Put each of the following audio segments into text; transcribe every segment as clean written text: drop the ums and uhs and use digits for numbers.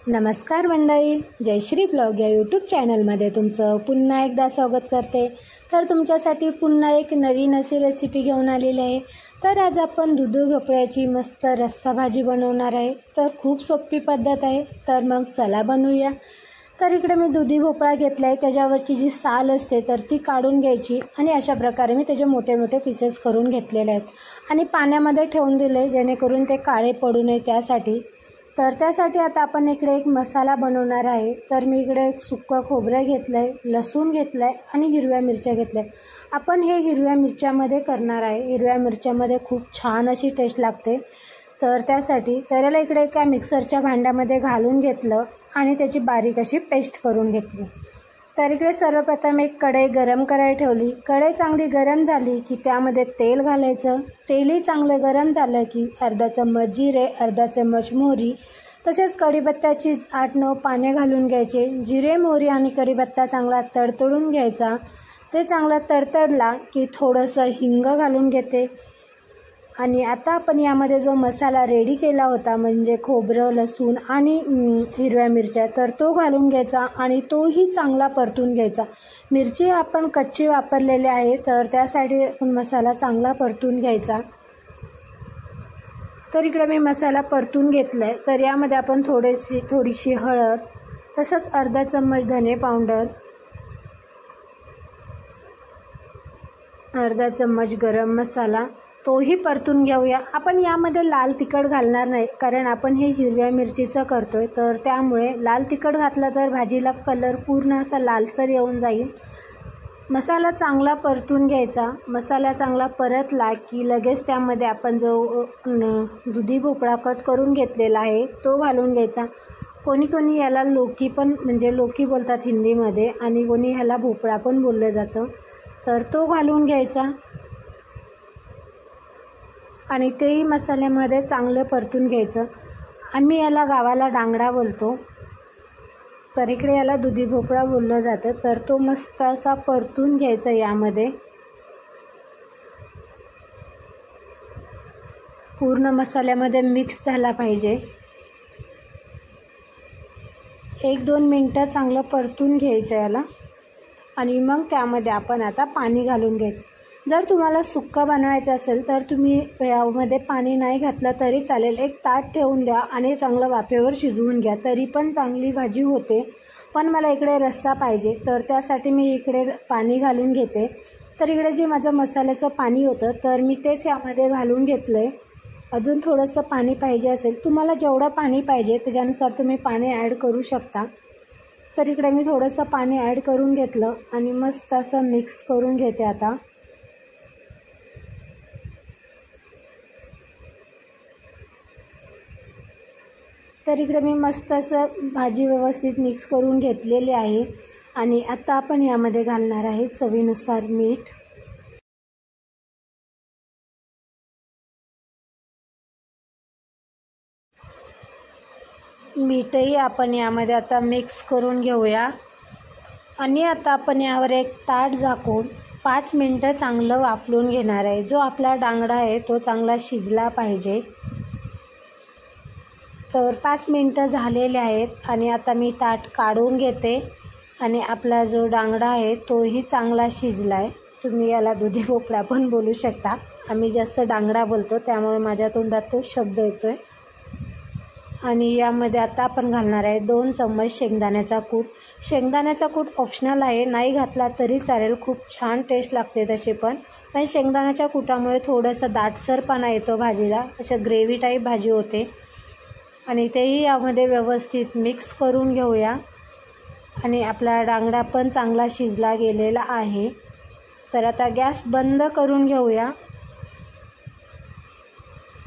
नमस्कार मंडळी, जयश्री ब्लॉग या यूट्यूब चॅनलमध्ये तुमचं पुन्हा एकदा स्वागत करते। तर तुमच्यासाठी पुन्हा एक नवीन अशी रेसिपी घेऊन आलेली आहे। तर आज आपण दूध भोपळ्याची मस्त रस्सा भाजी बनवणार आहे। तर खूप सोपी पद्धत आहे, तर मग चला बनवूया। तर इकडे मी दुधी भोपळा घेतला आहे, त्याच्यावरची जी साल असते तर ती काढून घ्यायची आणि अशा प्रकारे मी त्याचे मोठे मोठे पीसेस करून घेतलेले आहेत आणि पाण्यामध्ये ठेवून दिले जेणेकरून ते काळे पडू नये त्यासाठी। तर त्यासाठी आता आपण इकडे एक मसाला बनवणार आहे। तर मी इकडे सुक्का खोबरं घेतलं आहे, लसूण घेतलं आहे आणि हिरव्या मिरच्या घेतल्या। आपण हे हिरव्या मिरच्यामध्ये करणार आहे। हिरव्या मिरच्यामध्ये खूप छान अशी टेस्ट लागते। तर त्यासाठी त्याला इकडे एका मिक्सरच्या भांड्यामध्ये घालून घेतलं आणि त्याची बारीक अशी पेस्ट करून घेतली। तर इकडे सर्वप्रथम एक कढई गरम करायला ठेवली। कढई चांगली गरम झाली की त्यामध्ये तेल घालायचं। तेलही चांगलं गरम झालं की अर्धा चम्मच जिरे, अर्धा चम्मच मोहरी, तसेच कढीपत्त्याची 8-9 पाने घालून घ्यायचे। जिरे, मोहरी आणि कढीपत्ता चांगला तडतडून घ्यायचा। ते चांगला तडतडला की थोडंसं हिंग घालून घेते आणि आता आपण यामध्ये जो मसाला रेडी केला होता म्हणजे खोबरं, लसूण आणि हिरव्या मिरच्या, तर तो घालून घ्यायचा आणि तोही चांगला परतून घ्यायचा। मिरची आपण कच्ची वापरलेली आहे, तर त्यासाठी आपण मसाला चांगला परतून घ्यायचा। तर इकडे मी मसाला परतून घेतला आहे। तर यामध्ये आपण थोडीशी हळद, तसंच अर्धा चम्मच धने पावडर, अर्धा चम्मच गरम मसाला, तोही परतून घेऊया। आपण यामध्ये लाल तिखट घालणार नाही, कारण आपण हे हिरव्या मिरचीचं करतोय, तर त्यामुळे लाल तिखट घातलं तर भाजीला कलर पूर्ण असा लालसर येऊन जाईल। मसाला चांगला परतून घ्यायचा। मसाला चांगला परतला की लगेच त्यामध्ये आपण जो दुधी भोपळा कट करून घेतलेला आहे तो घालून घ्यायचा। कोणी याला लौकी पण म्हणजे लौकी बोलतात हिंदीमध्ये आणि कोणी ह्याला भोपळा पण बोललं जातं, तर तो घालून घ्यायचा आणि तेही मसाल्यामध्ये चांगलं परतून घ्यायचं। आम्ही याला गावाला डांगडा बोलतो, तर इकडे याला दुधी भोपळा बोललं जातं। तर तो मस्त असा परतून घ्यायचा। यामध्ये पूर्ण मसाल्यामध्ये मिक्स झाला पाहिजे। 1-2 मिनटं चांगलं परतून घ्यायचं याला आणि मग त्यामध्ये आपण आता पाणी घालून घ्यायचं। जर तुम्हाला सुक्का बनवायचं असेल तर तुम्ही यामध्ये पाणी नाही घातलं तरी चालेल। एक ताट ठेवून द्या आणि चांगलं वाफेवर शिजवून घ्या, तरी पण चांगली भाजी होते। पण मला इकडे रस्सा पाहिजे, तर त्यासाठी मी इकडे पाणी घालून घेते। तर इकडे जे माझं मसाल्याचं पाणी होतं तर मी तेच यामध्ये घालून घेतलं आहे। अजून थोडंसं पाणी पाहिजे असेल, तुम्हाला जेवढं पाणी पाहिजे त्याच्यानुसार तुम्ही पाणी ॲड करू शकता। तर इकडे मी थोडंसं पाणी ॲड करून घेतलं आणि मस्त असं मिक्स करून घेते आता। तर इकडे मी मस्त असं भाजी व्यवस्थित मिक्स करून घेतलेली आहे आणि आता आपण यामध्ये घालणार आहे चवीनुसार मीठ। मीठही आपण यामध्ये आता मिक्स करून घेऊया आणि आता आपण यावर एक ताट झाकून 5 मिनटं चांगलं वाफलून घेणार आहे। जो आपला डांगडा आहे तो चांगला शिजला पाहिजे। तर 5 मिनटं झालेले आहेत आणि आता मी ताट काढून घेते आणि आपला जो डांगडा आहे तोही चांगला शिजला आहे। तुम्ही याला दुधी भोपळा पण बोलू शकता, आम्ही जास्त डांगडा बोलतो त्यामुळे माझ्या तोंडात तो शब्द येतो आहे। आणि यामध्ये आता आपण घालणार आहे 2 चम्मच शेंगदाण्याचा कूट। शेंगदाण्याचा कूट ऑप्शनल आहे, नाही घातला तरी चालेल, खूप छान टेस्ट लागते तसे पण शेंगदाण्याच्या कूटामुळे थोडंसं दाटसरपणा येतो भाजीला, अशा ग्रेव्ही टाईप भाजी होते। आणि तेही यामध्ये व्यवस्थित मिक्स करून घेऊया आणि आपला डांगडा पण चांगला शिजला गेलेला आहे। तर आता गॅस बंद करून घेऊया।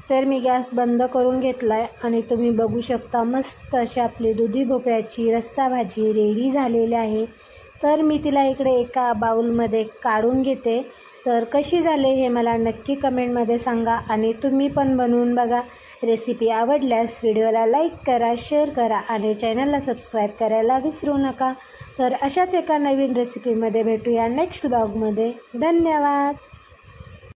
तर मी गॅस बंद करून घेतला आहे आणि तुम्ही बघू शकता मस्त अशी आपली दुधी भोपळ्याची रस्सा भाजी रेडी झालेली आहे। तर मी तिला इकडे एका बाउलमध्ये काढून घेते। तर कशी झाली हे मला नक्की कमेंटमध्ये सांगा आणि तुम्ही पण बनवून बघा। रेसिपी आवडल्यास व्हिडिओला लाईक करा, शेअर करा आणि चॅनलला सबस्क्राईब करायला विसरू नका। तर अशाच एका नवीन रेसिपीमध्ये भेटूया नेक्स्ट ब्लॉगमध्ये। धन्यवाद।